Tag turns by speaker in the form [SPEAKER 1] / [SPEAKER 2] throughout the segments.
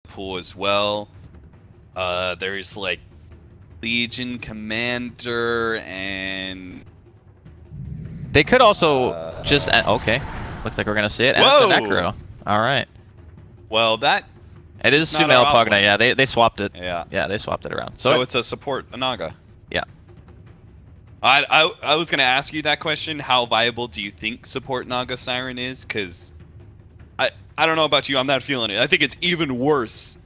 [SPEAKER 1] pool as well. There's like Legion Commander and
[SPEAKER 2] they could also just okay. Looks like we're gonna see it. And it's a Necro. All right.
[SPEAKER 1] Well, that
[SPEAKER 2] it is Sumail Pugna. Yeah, they swapped it.
[SPEAKER 1] Yeah,
[SPEAKER 2] they swapped it around.
[SPEAKER 1] So it's a support Naga.
[SPEAKER 2] Yeah.
[SPEAKER 1] I was gonna ask you that question. How viable do you think support Naga Siren is? Because I don't know about you. I'm not feeling it. I think it's even worse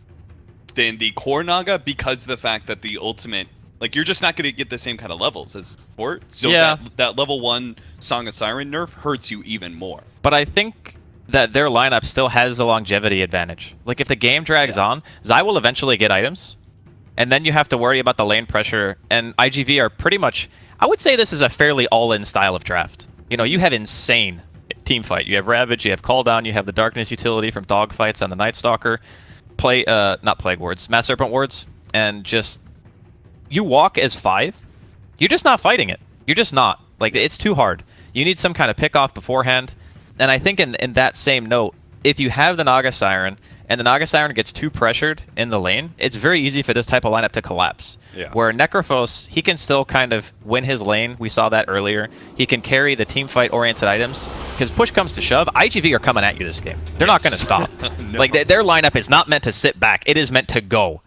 [SPEAKER 1] than the core Naga because of the fact that the ultimate, like, you're just not going to get the same kind of levels as support. So
[SPEAKER 2] yeah.
[SPEAKER 1] that level 1 Song of Siren nerf hurts you even more.
[SPEAKER 2] But I think that their lineup still has the longevity advantage. Like, if the game drags on, Zai will eventually get items, and then you have to worry about the lane pressure, and IG.V are pretty much... I would say this is a fairly all-in style of draft. You know, you have insane team fight. You have Ravage, you have Call Down, you have the Darkness utility from Dogfights and the Night Stalker. Not Plague Wards, Mass Serpent Wards, and just... You walk as 5, you're just not fighting it. You're just not. Like, it's too hard. You need some kind of pick-off beforehand. And I think in that same note, if you have the Naga Siren, and the Naga Siren gets too pressured in the lane, it's very easy for this type of lineup to collapse.
[SPEAKER 1] Yeah.
[SPEAKER 2] Where Necrophos, he can still kind of win his lane. We saw that earlier. He can carry the team fight-oriented items. Because push comes to shove, IG.V are coming at you this game. They're not going to stop.
[SPEAKER 1] No.
[SPEAKER 2] Like, their lineup is not meant to sit back. It is meant to go.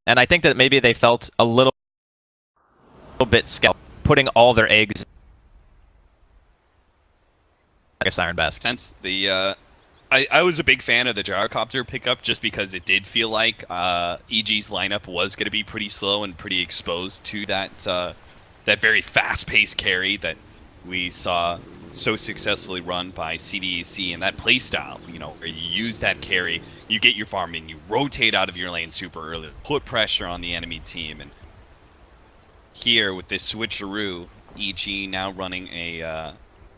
[SPEAKER 2] And I think that maybe they felt a little bit scared, putting all their eggs like a Siren Basket.
[SPEAKER 1] Since the I was a big fan of the Gyrocopter pickup just because it did feel like EG's lineup was going to be pretty slow and pretty exposed to that very fast-paced carry that we saw so successfully run by CDEC, and that playstyle, you know, where you use that carry, you get your farm in, you rotate out of your lane super early, put pressure on the enemy team, and here with this switcheroo, EG now running a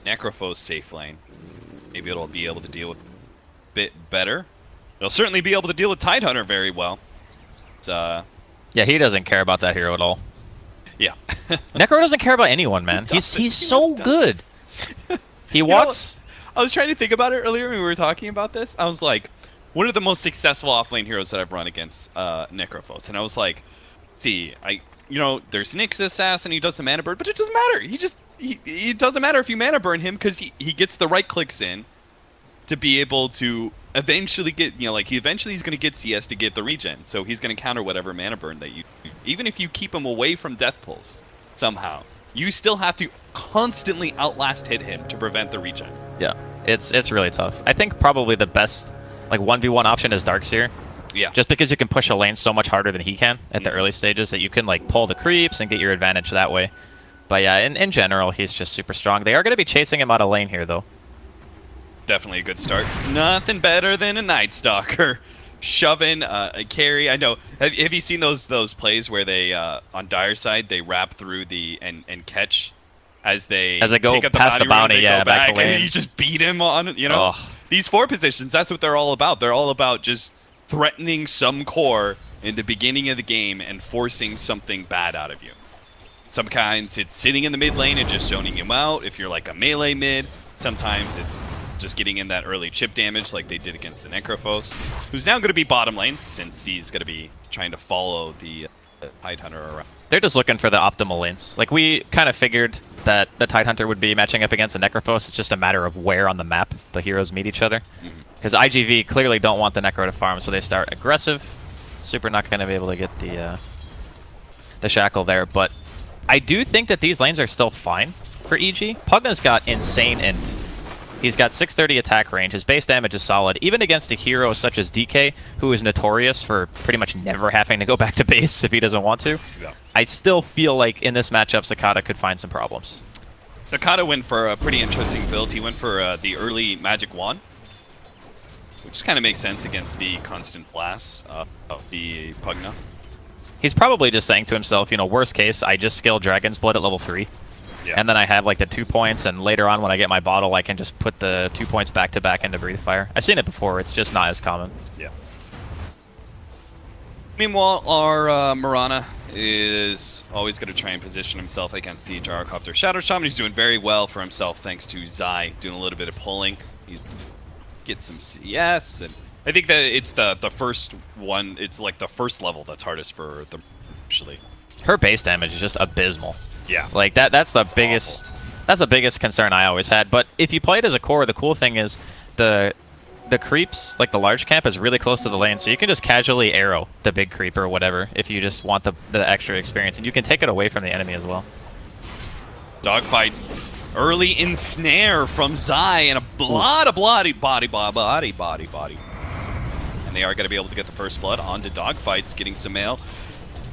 [SPEAKER 1] Necrophos safe lane. Maybe it'll be able to deal with a bit better. It'll certainly be able to deal with Tidehunter very well.
[SPEAKER 2] Yeah, he doesn't care about that hero at all.
[SPEAKER 1] Yeah.
[SPEAKER 2] Necro doesn't care about anyone, man. He's so good. He walks...
[SPEAKER 1] I was trying to think about it earlier when we were talking about this. I was like, one of the most successful offlane heroes that I've run against Necrophos. And I was like, see, you know, there's Nyx Assassin, he does the mana burn, but it doesn't matter. It doesn't matter if you mana burn him because he gets the right clicks in to be able to eventually get, you know, like he's going to get CS to get the regen. So he's going to counter whatever mana burn that you do. Even if you keep him away from Death Pulse somehow, you still have to constantly outlast hit him to prevent the regen.
[SPEAKER 2] Yeah, it's really tough. I think probably the best like 1v1 option is Darkseer.
[SPEAKER 1] Yeah.
[SPEAKER 2] Just because you can push a lane so much harder than he can at the early stages that you can like pull the creeps and get your advantage that way. But yeah, in general, he's just super strong. They are going to be chasing him out of lane here, though.
[SPEAKER 1] Definitely a good start. Nothing better than a Night Stalker shoving a carry. I know. Have you seen those plays where they on Dire side they wrap through the and catch as they
[SPEAKER 2] go
[SPEAKER 1] pick up
[SPEAKER 2] past the bounty, yeah, back to lane.
[SPEAKER 1] And you just beat him on, you know.
[SPEAKER 2] Oh.
[SPEAKER 1] These 4 positions, that's what they're all about. They're all about just threatening some core in the beginning of the game and forcing something bad out of you. Sometimes it's sitting in the mid lane and just zoning him out if you're like a melee mid. Sometimes it's just getting in that early chip damage like they did against the Necrophos, who's now going to be bottom lane since he's going to be trying to follow the Tidehunter around.
[SPEAKER 2] They're just looking for the optimal lanes. Like, we kind of figured that the Tidehunter would be matching up against the Necrophos. It's just a matter of where on the map the heroes meet each other. Because IG.V clearly don't want the Necro to farm, so they start aggressive. Super not going to be able to get the shackle there, but I do think that these lanes are still fine for EG. Pugna's got insane int. He's got 630 attack range. His base damage is solid. Even against a hero such as DK, who is notorious for pretty much never having to go back to base if he doesn't want to,
[SPEAKER 1] Yeah. I
[SPEAKER 2] still feel like in this matchup, Sakata could find some problems.
[SPEAKER 1] Sakata went for a pretty interesting build. He went for the early Magic Wand, which kind of makes sense against the constant blasts of the Pugna.
[SPEAKER 2] He's probably just saying to himself, you know, worst case, I just skill Dragon's Blood at level 3.
[SPEAKER 1] Yeah.
[SPEAKER 2] And then I have like the 2 points, and later on when I get my bottle, I can just put the 2 points back to back into Breathe Fire. I've seen it before, it's just not as common.
[SPEAKER 1] Yeah. Meanwhile, our Mirana is always going to try and position himself against the Gyrocopter Shadow Shaman. He's doing very well for himself thanks to Zai doing a little bit of pulling. He gets some CS, and I think that it's the first one. It's like the first level that's hardest for them, actually.
[SPEAKER 2] Her base damage is just abysmal.
[SPEAKER 1] Yeah.
[SPEAKER 2] Like that's the biggest.
[SPEAKER 1] Awful.
[SPEAKER 2] That's the biggest concern I always had. But if you play it as a core, the cool thing is the creeps, like the large camp, is really close to the lane, so you can just casually arrow the big creep or whatever if you just want the extra experience, and you can take it away from the enemy as well.
[SPEAKER 1] Dogfights. Early ensnare from Zai and a lot of body. And they are going to be able to get the first blood onto Dogfights, getting Sumail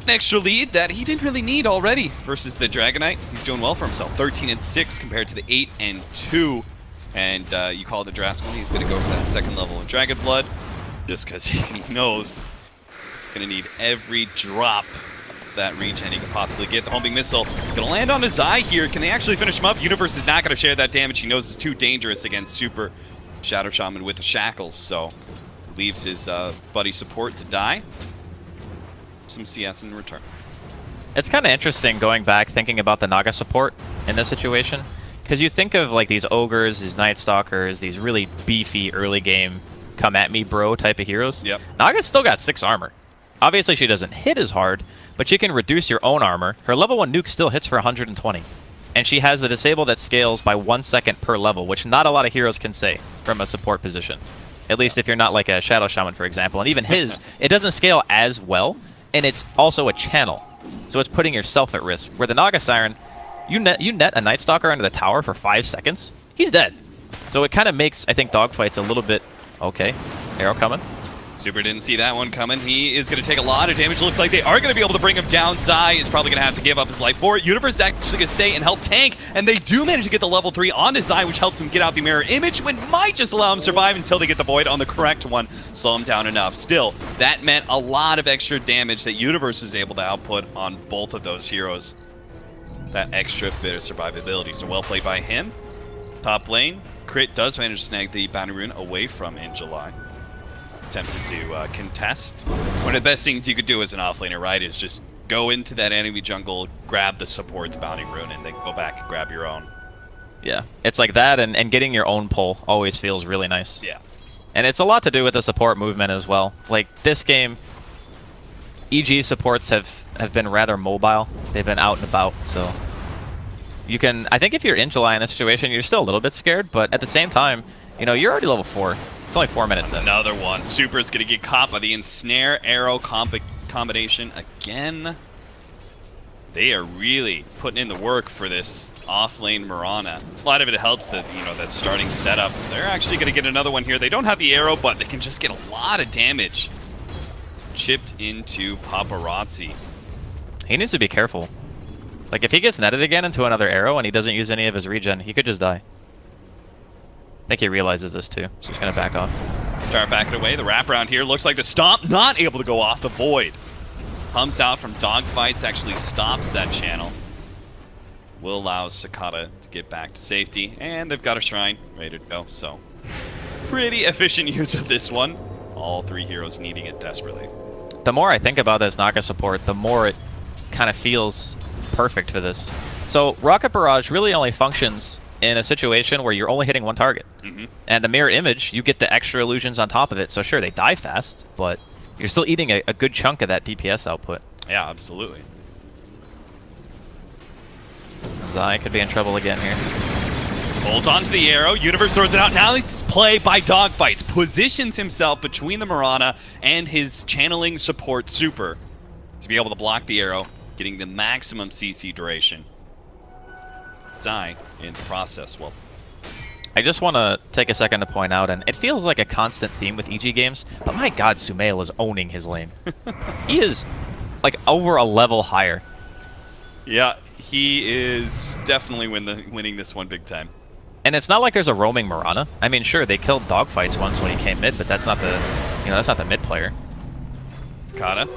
[SPEAKER 1] an extra lead that he didn't really need already versus the Dragonite. He's doing well for himself. 13-6 compared to the 8-2. And you call it the Draskell. He's going to go for that second level of Dragon Blood just because he knows he's going to need every drop of that regen he can possibly get. The homing missile going to land on his Zai here. Can they actually finish him up? Universe is not going to share that damage. He knows it's too dangerous against Super Shadow Shaman with the Shackles. So leaves his buddy support to die. Some CS in return.
[SPEAKER 2] It's kind of interesting going back thinking about the Naga support in this situation, because you think of like these ogres, these Night Stalkers, these really beefy early game come at me bro type of heroes.
[SPEAKER 1] Yep.
[SPEAKER 2] Naga's still got 6 armor. Obviously she doesn't hit as hard, but she can reduce your own armor. Her level 1 nuke still hits for 120. And she has a disable that scales by 1 second per level, which not a lot of heroes can say from a support position. At least if you're not like a Shadow Shaman, for example. And even his, it doesn't scale as well, and it's also a channel. So it's putting yourself at risk. Where the Naga Siren, you net a Night Stalker under the tower for 5 seconds, he's dead. So it kind of makes, I think, dogfights a little bit... Okay, arrow coming.
[SPEAKER 1] Super didn't see that one coming. He is going to take a lot of damage. Looks like they are going to be able to bring him down. Zai is probably going to have to give up his life for it. Universe is actually going to stay and help tank, and they do manage to get the level 3 onto Zai, which helps him get out the mirror image, which might just allow him to survive until they get the void on the correct one. Slow him down enough. Still, that meant a lot of extra damage that Universe was able to output on both of those heroes. That extra bit of survivability. So well played by him. Top lane, Crit does manage to snag the Bounty Rune away from in July. Attempted to contest. One of the best things you could do as an offlaner, right, is just go into that enemy jungle, grab the support's Bounty Rune, and then go back and grab your own.
[SPEAKER 2] Yeah, it's like that, and getting your own pull always feels really nice.
[SPEAKER 1] Yeah.
[SPEAKER 2] And it's a lot to do with the support movement as well. Like, this game, EG supports have been rather mobile. They've been out and about, so... You can... I think if you're in July in this situation, you're still a little bit scared, but at the same time, you know, you're already level 4. It's only 4 minutes in.
[SPEAKER 1] Another one. Super's going to get caught by the ensnare arrow combination again. They are really putting in the work for this off-lane Mirana. A lot of it helps that, you know, that starting setup. They're actually going to get another one here. They don't have the arrow, but they can just get a lot of damage chipped into Paparazzi.
[SPEAKER 2] He needs to be careful. Like, if he gets netted again into another arrow and he doesn't use any of his regen, he could just die. I think he realizes this too, so he's going to back off.
[SPEAKER 1] Start backing away. The wraparound here looks like the stomp not able to go off the void. Comes out from dogfights, actually stops that channel. Will allow Sakata to get back to safety, and they've got a shrine ready to go, so pretty efficient use of this one. All 3 heroes needing it desperately.
[SPEAKER 2] The more I think about this Naga support, the more it kind of feels perfect for this. So Rocket Barrage really only functions in a situation where you're only hitting one target. And the mirror image, you get the extra illusions on top of it. So sure, they die fast, but you're still eating a good chunk of that DPS output.
[SPEAKER 1] Yeah, absolutely.
[SPEAKER 2] Zai could be in trouble again here.
[SPEAKER 1] Hold on to the arrow. Universe throws it out. Now it's play by dogfights. Positions himself between the Mirana and his channeling support Super to be able to block the arrow, getting the maximum CC duration. Die in the process. Well,
[SPEAKER 2] I just want to take a second to point out, and it feels like a constant theme with EG games, but my god, Sumail is owning his lane. He is like over a level higher.
[SPEAKER 1] Yeah, he is definitely winning this one big time.
[SPEAKER 2] And it's not like there's a roaming Mirana. I mean, sure, they killed dogfights once when he came mid, but that's not the, you know, that's not the mid player.
[SPEAKER 1] Kata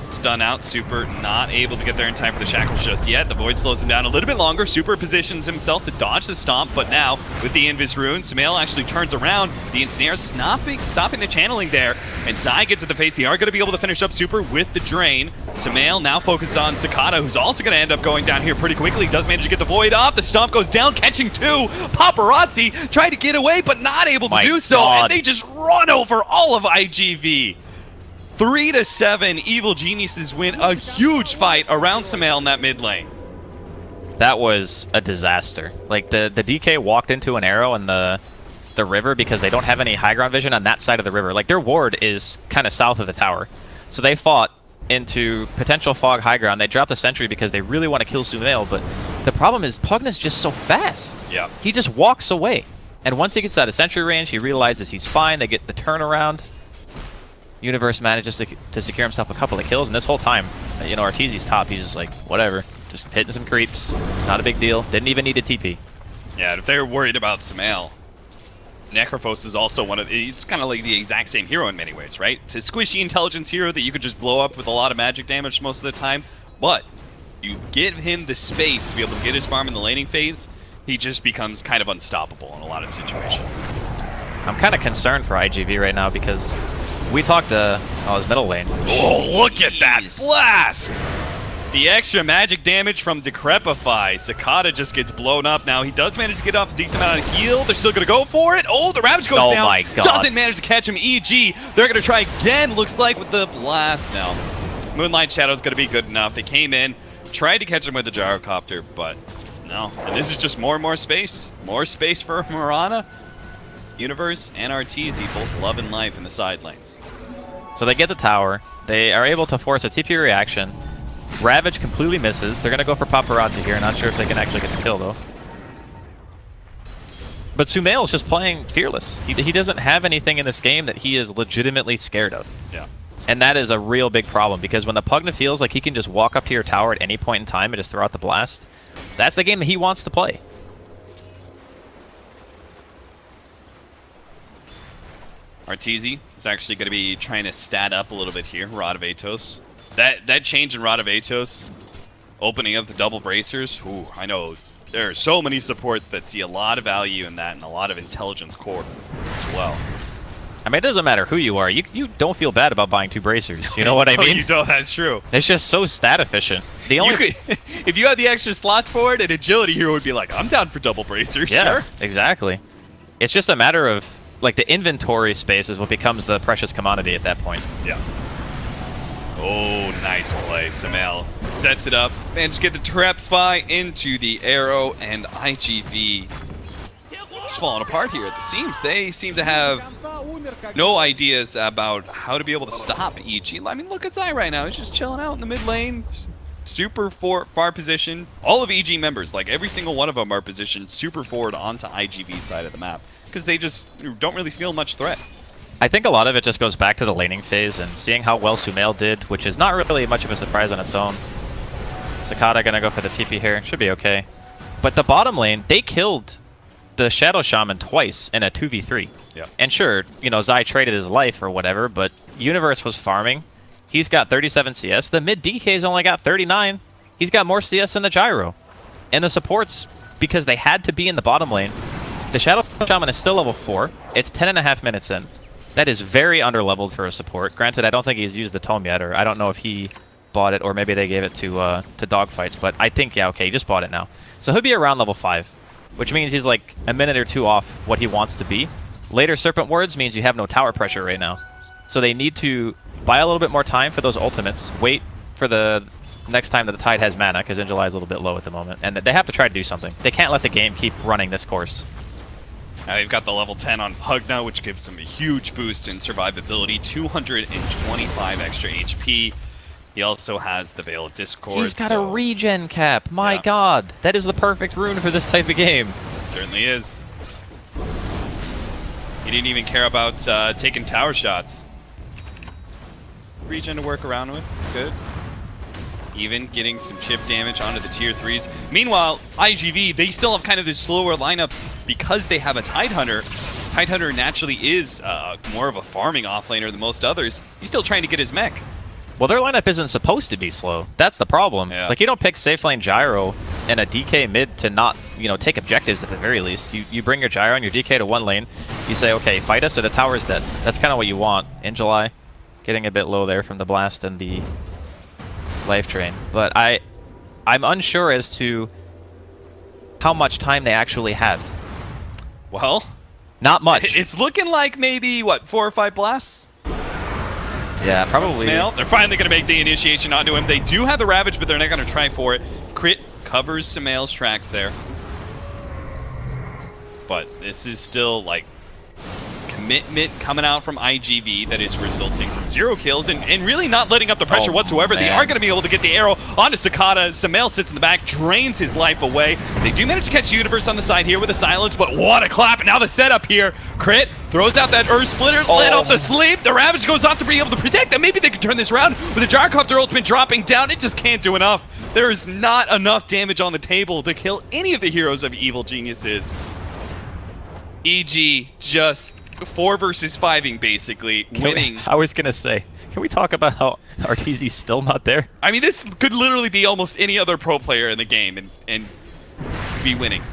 [SPEAKER 1] Stun out, Super not able to get there in time for the shackles just yet. The Void slows him down a little bit longer. Super positions himself to dodge the stomp, but now with the Invis Rune, Sumail actually turns around. The Ensnare stopping the channeling there, and Zai gets at the face. They are going to be able to finish up Super with the Drain. Sumail now focused on Sakata, who's also going to end up going down here pretty quickly. He does manage to get the Void off. The stomp goes down, catching two. Paparazzi tried to get away, but not able to do so, and they just run over all of IG.V. 3-7, Evil Geniuses win a huge fight around Sumail in that mid lane.
[SPEAKER 2] That was a disaster. Like, the DK walked into an arrow in the river because they don't have any high ground vision on that side of the river. Like, their ward is kind of south of the tower. So they fought into potential fog high ground. They dropped a sentry because they really want to kill Sumail, but the problem is Pugna's just so fast.
[SPEAKER 1] Yeah.
[SPEAKER 2] He just walks away. And once he gets out of sentry range, he realizes he's fine. They get the turnaround. Universe manages to secure himself a couple of kills, and this whole time, you know, Arteezy's top, he's just like, whatever, just hitting some creeps, not a big deal, didn't even need a TP.
[SPEAKER 1] Yeah, if they're worried about Sumail, Necrophos is also one of, it's kind of like the exact same hero in many ways, right? It's a squishy intelligence hero that you could just blow up with a lot of magic damage most of the time, but you give him the space to be able to get his farm in the laning phase, he just becomes kind of unstoppable in a lot of situations.
[SPEAKER 2] I'm kind of concerned for IG.V right now because we talked to his middle lane.
[SPEAKER 1] Oh, look at that blast! The extra magic damage from Decrepify. Sakata just gets blown up now. He does manage to get off a decent amount of heal. They're still going to go for it. Oh, the Ravage goes down.
[SPEAKER 2] Oh my god.
[SPEAKER 1] Doesn't manage to catch him. EG, they're going to try again, looks like, with the blast now. Moonlight Shadow's going to be good enough. They came in, tried to catch him with the Gyrocopter, but no. And this is just more and more space. More space for Mirana. Universe and Arteezy both love and life in the side lanes.
[SPEAKER 2] So they get the tower. They are able to force a TP reaction. Ravage completely misses. They're going to go for Paparazzi here. Not sure if they can actually get the kill, though. But Sumail is just playing fearless. He doesn't have anything in this game that he is legitimately scared of.
[SPEAKER 1] Yeah.
[SPEAKER 2] And that is a real big problem, because when the Pugna feels like he can just walk up to your tower at any point in time and just throw out the blast, that's the game that he wants to play.
[SPEAKER 1] Arteezy is actually going to be trying to stat up a little bit here. Rod of Atos. That change in Rod of Atos, opening up the double bracers. Ooh, I know there are so many supports that see a lot of value in that and a lot of intelligence core as well.
[SPEAKER 2] I mean, it doesn't matter who you are. You don't feel bad about buying 2 bracers. You know what I
[SPEAKER 1] No,
[SPEAKER 2] mean?
[SPEAKER 1] you don't. That's true.
[SPEAKER 2] It's just so stat efficient. The only
[SPEAKER 1] If you had the extra slots for it, an agility hero would be like, I'm down for double bracers.
[SPEAKER 2] Yeah,
[SPEAKER 1] Sure.
[SPEAKER 2] exactly. It's just a matter of, like, the inventory space is what becomes the precious commodity at that point.
[SPEAKER 1] Yeah. Oh, nice play. Sumail sets it up. Managed to get the Trapfy into the arrow, and IG.V is falling apart here at the seams. They seem to have no ideas about how to be able to stop EG. I mean, look at Zai right now. He's just chilling out in the mid lane. Super far position. All of EG members, like every single one of them, are positioned super forward onto IG.V's side of the map because they just don't really feel much threat.
[SPEAKER 2] I think a lot of it just goes back to the laning phase and seeing how well Sumail did, which is not really much of a surprise on its own. Sakata gonna go for the TP here. Should be okay. But the bottom lane, they killed the Shadow Shaman twice in a 2v3.
[SPEAKER 1] Yeah.
[SPEAKER 2] And sure, you know, Zai traded his life or whatever, but Universe was farming. He's got 37 CS. The mid DK's only got 39. He's got more CS than the Gyro. And the supports, because they had to be in the bottom lane, the Shadow Shaman is still level 4. It's 10.5 minutes in. That is very underleveled for a support. Granted, I don't think he's used the tome yet, or I don't know if he bought it, or maybe they gave it to dogfights, but I think, yeah, okay, he just bought it now. So he'll be around level 5, which means he's like a minute or 2 off what he wants to be. Later Serpent Wards means you have no tower pressure right now. So they need to buy a little bit more time for those ultimates, wait for the next time that the Tide has mana, because Angelai is a little bit low at the moment, and they have to try to do something. They can't let the game keep running this course.
[SPEAKER 1] Now they've got the level 10 on Pugna, which gives them a huge boost in survivability, 225 extra HP. He also has the Veil of Discord.
[SPEAKER 2] He's got a regen cap. My god, that is the perfect rune for this type of game.
[SPEAKER 1] It certainly is. He didn't even care about taking tower shots. Regen to work around with. Good. Even getting some chip damage onto the tier 3s. Meanwhile, IG.V, they still have kind of this slower lineup because they have a Tidehunter. Tidehunter naturally is more of a farming offlaner than most others. He's still trying to get his mech.
[SPEAKER 2] Well, their lineup isn't supposed to be slow. That's the problem.
[SPEAKER 1] Yeah.
[SPEAKER 2] Like, you don't pick safe lane gyro and a DK mid to not, you know, take objectives at the very least. You bring your gyro and your DK to one lane. You say, okay, fight us or the tower's dead. That's kind of what you want. In July, getting a bit low there from the blast and the life drain. But I'm unsure as to how much time they actually have.
[SPEAKER 1] Well,
[SPEAKER 2] not much.
[SPEAKER 1] It's looking like maybe, what, 4 or 5 blasts?
[SPEAKER 2] Yeah, probably.
[SPEAKER 1] Snail. They're finally going to make the initiation onto him. They do have the Ravage, but they're not going to try for it. Crit covers Sumail's tracks there. But this is still, like, commitment coming out from IG.V that is resulting from 0 kills and really not letting up the pressure whatsoever.
[SPEAKER 2] Man.
[SPEAKER 1] They are going to be able to get the arrow onto Cicada. Sumail sits in the back, drains his life away. They do manage to catch Universe on the side here with a silence, but what a clap. And now the setup here. Crit throws out that Earth Splitter, let off the sleep. The Ravage goes off to be able to protect them. Maybe they can turn this around with the Gyrocopter ultimate dropping down. It just can't do enough. There is not enough damage on the table to kill any of the heroes of Evil Geniuses. EG just 4 versus 5ing basically, winning.
[SPEAKER 2] I was gonna say, can we talk about how Arteezy's still not there?
[SPEAKER 1] I mean, this could literally be almost any other pro player in the game and be winning.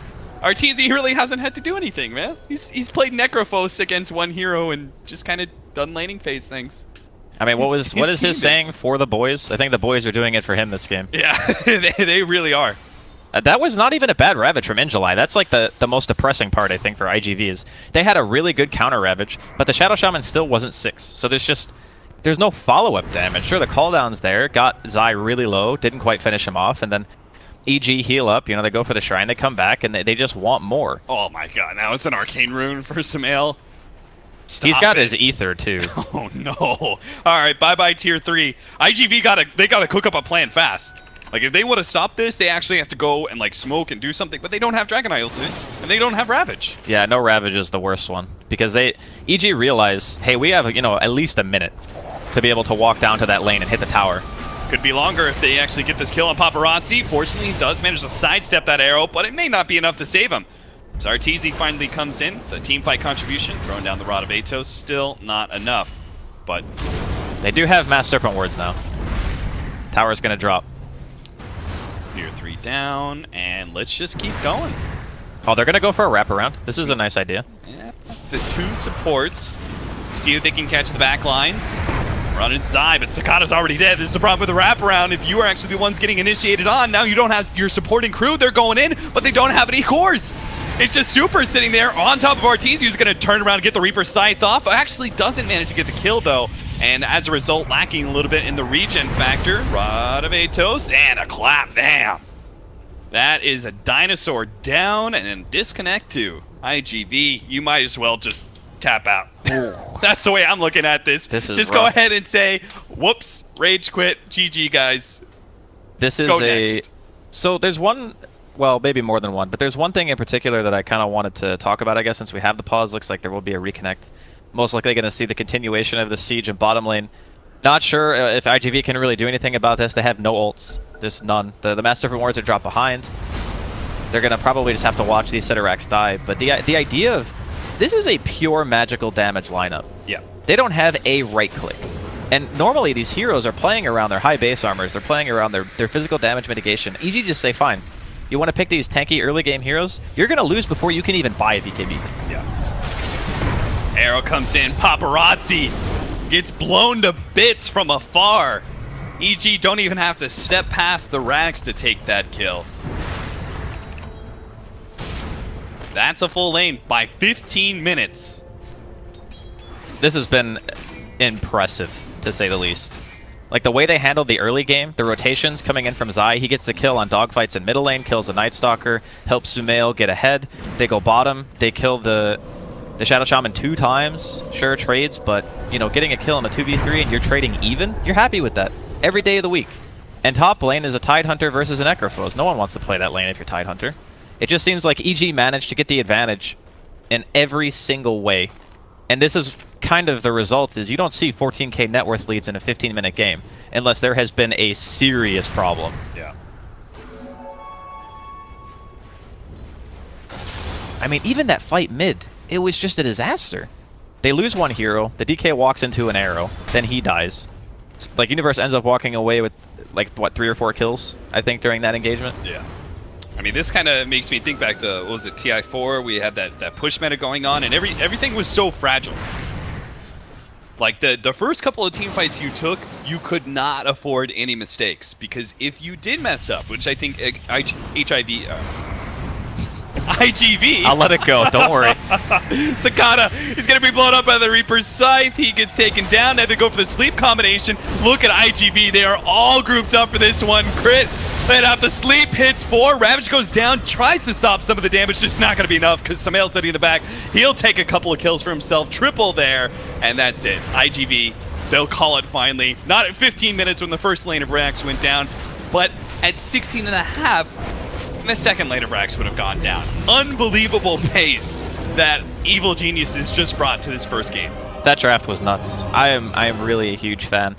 [SPEAKER 1] Arteezy really hasn't had to do anything, man. He's played Necrophos against one hero and just kind of done laning phase things.
[SPEAKER 2] I mean, what is his saying for the boys? I think the boys are doing it for him this game.
[SPEAKER 1] Yeah, they really are.
[SPEAKER 2] That was not even a bad Ravage from July. That's like the most depressing part, I think, for IG.V is they had a really good counter Ravage, but the Shadow Shaman still wasn't 6. So there's no follow-up damage. Sure, the cooldown's there, got Zai really low, didn't quite finish him off, and then EG heal up, you know, they go for the Shrine, they come back, and they just want more.
[SPEAKER 1] Oh my god, now it's an Arcane Rune for Sumail.
[SPEAKER 2] He's got his Ether, too.
[SPEAKER 1] Oh no. Alright, bye-bye tier 3. IG.V gotta cook up a plan fast. Like, if they would have stopped this, they actually have to go and, like, smoke and do something, but they don't have Dragon Eye ultimate, and they don't have Ravage.
[SPEAKER 2] Yeah, no Ravage is the worst one, because EG realize, hey, we have, you know, at least a minute to be able to walk down to that lane and hit the tower.
[SPEAKER 1] Could be longer if they actually get this kill on Paparazzi. Fortunately, he does manage to sidestep that arrow, but it may not be enough to save him. So Arteezy finally comes in, the team fight contribution, throwing down the Rod of Atos, still not enough, but...
[SPEAKER 2] They do have Mass Serpent Wards now. Tower's gonna drop.
[SPEAKER 1] Tier 3 down, and let's just keep going.
[SPEAKER 2] Oh, they're gonna go for a wraparound. This is a nice idea.
[SPEAKER 1] Yeah, the 2 supports. See if they can catch the back lines. Running Zai, but Cicada's already dead. This is the problem with the wraparound. If you are actually the ones getting initiated on, now you don't have your supporting crew. They're going in, but they don't have any cores. It's just Super sitting there on top of Arteezy, who's going to turn around and get the Reaper Scythe off. Actually doesn't manage to get the kill, though. And as a result, lacking a little bit in the regen factor. Rod of Atos and a clap. Damn. That is a dinosaur down and a disconnect to IG.V. You might as well just tap out. That's the way I'm looking at this.
[SPEAKER 2] This is
[SPEAKER 1] just
[SPEAKER 2] rough.
[SPEAKER 1] go ahead and say, whoops, rage quit, GG, guys.
[SPEAKER 2] This is
[SPEAKER 1] Go next.
[SPEAKER 2] So there's one, well, maybe more than one, but there's one thing in particular that I kind of wanted to talk about, I guess, since we have the pause. Looks like there will be a reconnect. Most likely going to see the continuation of the siege in bottom lane. Not sure if IG.V can really do anything about this. They have no ults. Just none. The Master Serpent Wards are dropped behind. They're going to probably just have to watch these Sidorax die. But the idea of... This is a pure magical damage lineup.
[SPEAKER 1] Yeah.
[SPEAKER 2] They don't have a right click. And normally these heroes are playing around their high base armors. They're playing around their physical damage mitigation. EG just say, fine. You want to pick these tanky early game heroes? You're going to lose before you can even buy a BKB.
[SPEAKER 1] Yeah. Arrow comes in. Paparazzi gets blown to bits from afar. EG don't even have to step past the rags to take that kill. That's a full lane by 15 minutes.
[SPEAKER 2] This has been impressive, to say the least. Like, the way they handled the early game, the rotations coming in from Zai, he gets the kill on dogfights in middle lane, kills the Night Stalker, helps Sumail get ahead. They go bottom, they kill the Shadow Shaman 2 times. Sure, trades, but, you know, getting a kill in a 2v3 and you're trading even, you're happy with that. Every day of the week. And top lane is a Tide Hunter versus an Necrophos. No one wants to play that lane if you're Tide Hunter. It just seems like EG managed to get the advantage in every single way. And this is kind of the result, is you don't see 14k net worth leads in a 15-minute game unless there has been a serious problem.
[SPEAKER 1] Yeah.
[SPEAKER 2] I mean, even that fight mid, it was just a disaster. They lose one hero, the DK walks into an arrow, then he dies. like Universe ends up walking away with like what 3 or 4 kills I think during that engagement.
[SPEAKER 1] Yeah. I mean, this kind of makes me think back to, what was it, TI4? We had that push meta going on, and everything was so fragile. Like, the first couple of team fights you took, you could not afford any mistakes, because if you did mess up, which I think IG.V...
[SPEAKER 2] I'll let it go, don't worry.
[SPEAKER 1] Sakata is going to be blown up by the Reaper's Scythe. He gets taken down. Now they go for the sleep combination. Look at IG.V. They are all grouped up for this one. Crit. And out the sleep hits 4. Ravage goes down, tries to stop some of the damage, just not going to be enough because Samael's sitting in the back. He'll take a couple of kills for himself, triple there, and that's it. IG.V, they'll call it finally. Not at 15 minutes when the first lane of Rax went down, but at 16 and a half, the second lane of Rax would have gone down. Unbelievable pace that Evil Geniuses just brought to this first game.
[SPEAKER 2] That draft was nuts. I am really a huge fan.